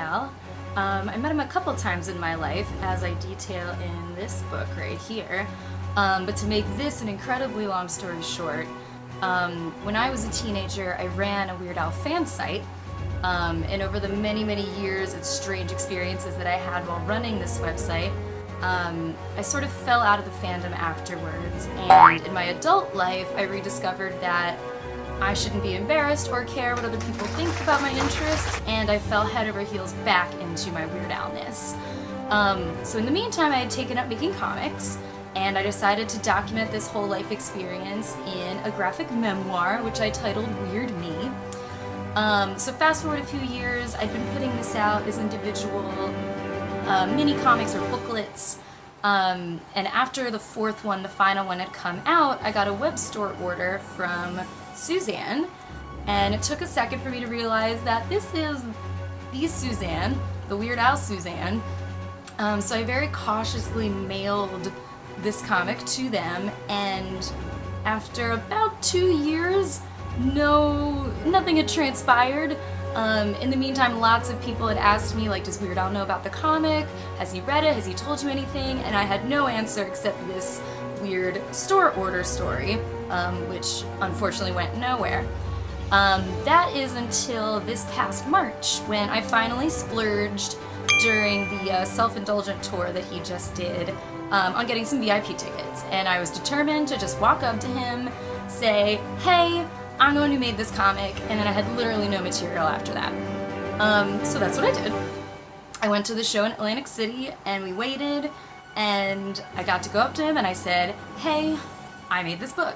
Al. I met him a couple times in my life, as I detail in this book right here. But to make this an incredibly long story short, when I was a teenager, I ran a Weird Al fan site. And over the many, many years of strange experiences that I had while running this website, I sort of fell out of the fandom afterwards. And in my adult life, I rediscovered that I shouldn't be embarrassed or care what other people think about my interests, and I fell head over heels back into my Weird Al-ness. So in the meantime, I had taken up making comics, and I decided to document this whole life experience in a graphic memoir, which I titled Weird Me. So fast forward a few years, I've been putting this out as individual mini comics or booklets, and after the fourth one, the final one, had come out, I got a web store order from Suzanne, and it took a second for me to realize that this is the Suzanne, the Weird Al Suzanne. So I very cautiously mailed this comic to them, and after about 2 years, nothing had transpired. In the meantime, lots of people had asked me, like, does Weird Al know about the comic? Has he read it? Has he told you anything? And I had no answer except this weird store order story, which unfortunately went nowhere. That is until this past March, when I finally splurged during the self-indulgent tour that he just did on getting some VIP tickets. And I was determined to just walk up to him, say, hey, I'm the one who made this comic, and then I had literally no material after that. So that's what I did. I went to the show in Atlantic City, and we waited, and I got to go up to him, and I said, hey, I made this book.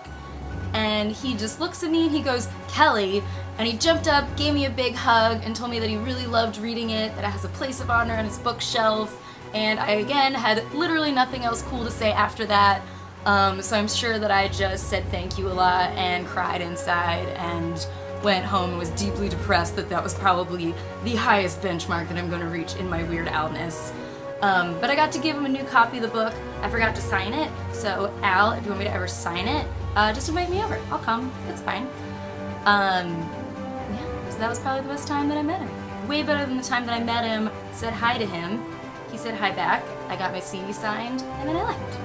And he just looks at me, and he goes, Kelly, and he jumped up, gave me a big hug, and told me that he really loved reading it, that it has a place of honor on his bookshelf, and I, again, had literally nothing else cool to say after that. So I'm sure that I just said thank you a lot and cried inside and went home and was deeply depressed that that was probably the highest benchmark that I'm going to reach in my Weird Al-ness. But I got to give him a new copy of the book. I forgot to sign it, so Al, if you want me to ever sign it, just invite me over. I'll come. It's fine. Yeah, so that was probably the best time that I met him. Way better than the time that I met him, said hi to him, he said hi back, I got my CD signed, and then I left.